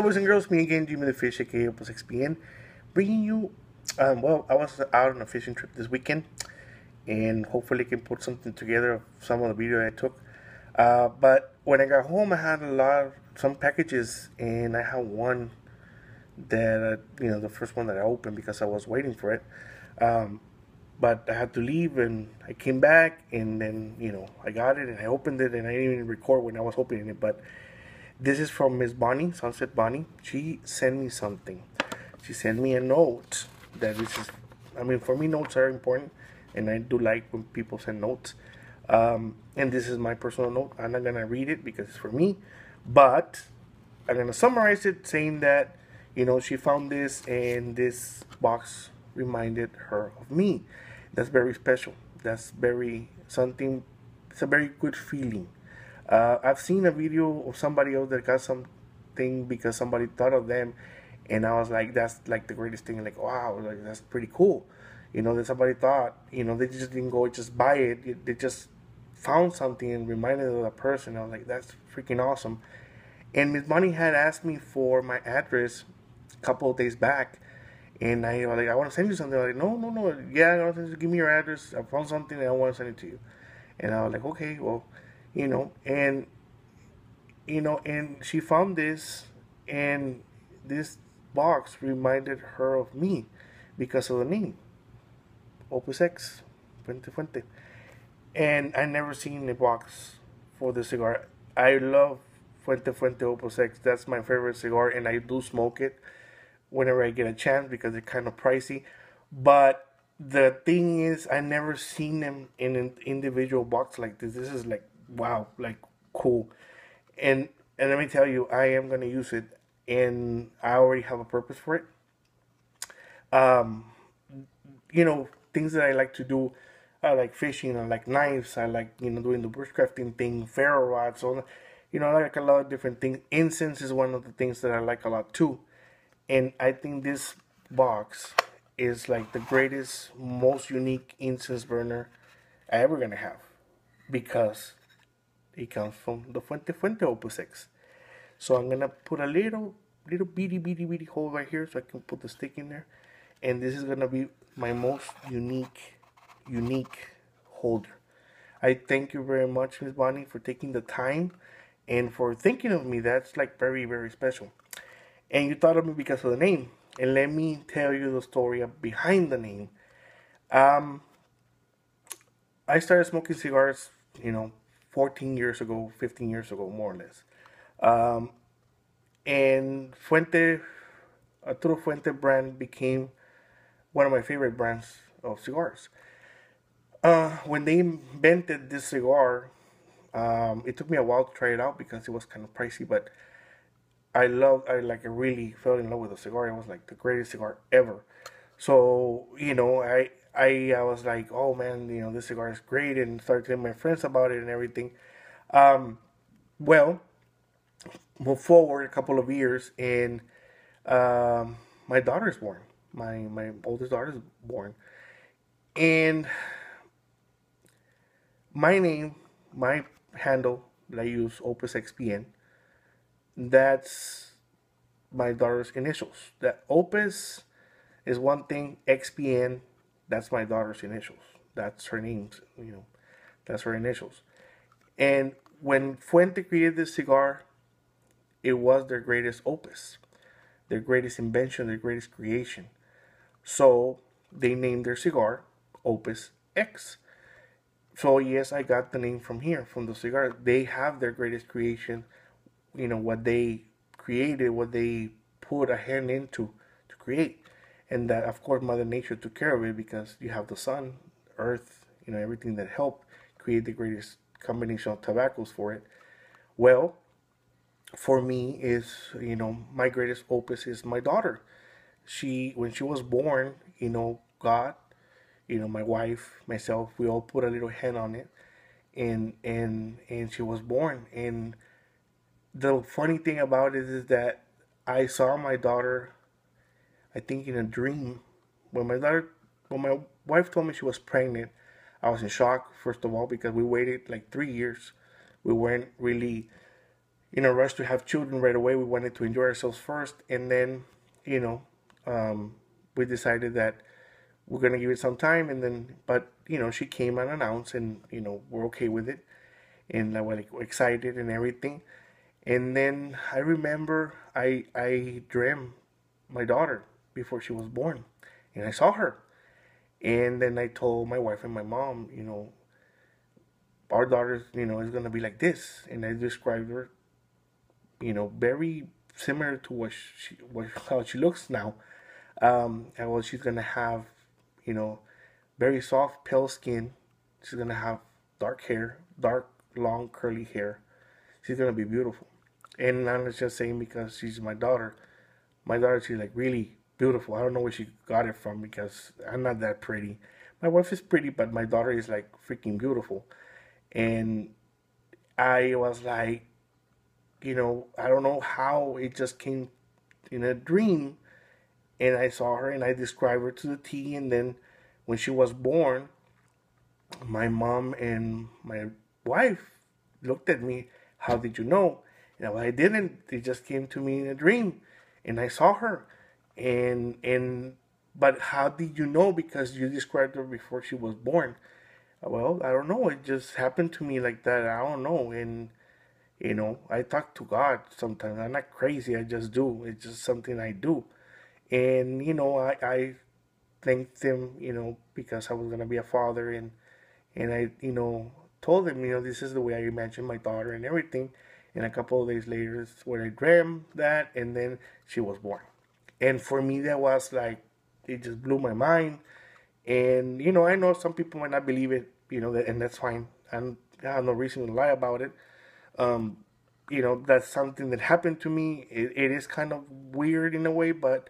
Boys and girls, me again, Jimmy the Fish, aka Opus XPN, bringing you. I was out on a fishing trip this weekend, and hopefully, can put something together of some of the video I took. But when I got home, I had some packages, and I had one that, the first one that I opened because I was waiting for it. Um, but I had to leave, and I came back, and then, I got it, and I opened it, and I didn't even record when I was opening it, but this is from Miss Bonnie, Sunset Bonnie. She sent me something. She sent me a note that this is, for me, notes are important, and I do like when people send notes. And this is my personal note. I'm not going to read it because it's for me, but I'm going to summarize it saying that, she found this, and this box reminded her of me. That's very special. That's very something, it's a very good feeling. I've seen a video of somebody else that got something because somebody thought of them, and I was like, that's like the greatest thing. Like, wow, like that's pretty cool. That somebody thought, they just didn't go just buy it. They just found something and reminded of the person. I was like, that's freaking awesome. And Miss Bonnie had asked me for my address a couple of days back, and I was like, I want to send you something. I was like, no, no, no. Yeah, I want to give me your address. I found something and I want to send it to you. And I was like, okay, well, and and she found this, and this box reminded her of me because of the name Opus X, Fuente Fuente. And I never seen a box for the cigar. I love Fuente Fuente Opus X. That's my favorite cigar, and I do smoke it whenever I get a chance because it's kind of pricey. But the thing is, I never seen them in an individual box like this. This is like wow, like cool. And let me tell you, I am gonna use it, and I already have a purpose for it. Um, things that I like to do. I like fishing. I like knives. I like doing the bushcrafting thing, ferro rods. So, I like a lot of different things. Incense is one of the things that I like a lot too. And I think this box is like the greatest, most unique incense burner I ever gonna have because it comes from the Fuente Fuente Opus X. So I'm gonna put a little bitty hole right here so I can put the stick in there. And this is gonna be my most unique holder. I thank you very much, Miss Bonnie, for taking the time and for thinking of me. That's like very, very special. And you thought of me because of the name. And let me tell you the story behind the name. Um, I started smoking cigars, 14 years ago, 15 years ago, more or less. Um, and Arturo Fuente brand became one of my favorite brands of cigars. When they invented this cigar, it took me a while to try it out because it was kind of pricey, but I really fell in love with the cigar. It was like the greatest cigar ever. So, I was like, oh man, this cigar is great, and started telling my friends about it and everything. Um, well, move forward a couple of years, and um, my daughter is born. My oldest daughter is born, and my name, my handle that I use, Opus XPN. That's my daughter's initials. That Opus is one thing. XPN, that's my daughter's initials. That's her name. That's her initials. And when Fuente created this cigar, it was their greatest opus, their greatest invention, their greatest creation. So they named their cigar Opus X. So yes, I got the name from here, from the cigar. They have their greatest creation, what they created, what they put a hand into to create. And that, of course, Mother Nature took care of it because you have the sun, earth, everything that helped create the greatest combination of tobaccos for it. Well, for me is, my greatest opus is my daughter. When she was born, God, my wife, myself, we all put a little hand on it, and she was born. And the funny thing about it is that I saw my daughter, I think in a dream. When my wife told me she was pregnant, I was in shock, first of all, because we waited like 3 years. We weren't really, in a rush to have children right away. We wanted to enjoy ourselves first, and then, you know, we decided that we're gonna give it some time, and then, but she came unannounced, and we're okay with it, and I was like excited and everything. And then I remember I dreamt my daughter before she was born, and I saw her, and then I told my wife and my mom, our daughter, is gonna be like this, and I described her, very similar to how she looks now. And well, she's gonna have, you know, very soft, pale skin. She's gonna have dark hair, dark, long, curly hair. She's gonna be beautiful. And I'm not just saying because she's my daughter. My daughter, she's like really beautiful. I don't know where she got it from because I'm not that pretty. My wife is pretty, but my daughter is like freaking beautiful. And I was like, I don't know how it just came in a dream, and I saw her and I described her to the T. And then when she was born, my mom and my wife looked at me. How did you know? And I didn't. It just came to me in a dream, and I saw her. And but how did you know? Because you described her before she was born. Well, I don't know. It just happened to me like that. I don't know. And I talk to God sometimes. I'm not crazy. I just do. It's just something I do. And I thanked him, because I was gonna be a father, and I, told him, this is the way I imagine my daughter and everything. And a couple of days later, is when I dreamt that, and then she was born. And for me, that was like, it just blew my mind. And I know some people might not believe it, and that's fine. And I have no reason to lie about it. Um, that's something that happened to me. It is kind of weird in a way, but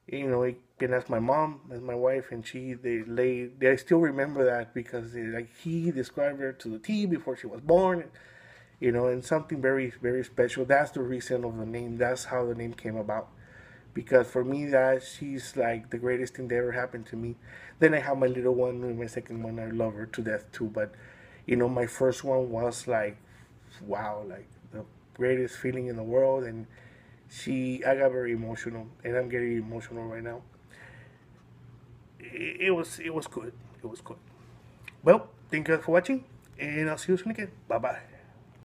you can ask my mom and my wife, and they still remember that because like he described her to the T before she was born, and something very very special. That's the reason of the name. That's how the name came about. Because for me, that she's like the greatest thing that ever happened to me. Then I have my little one and my second one. I love her to death too. But my first one was like, wow, like the greatest feeling in the world. And I got very emotional, and I'm getting emotional right now. It was good. It was good. Well, thank you guys for watching, and I'll see you soon again. Bye bye.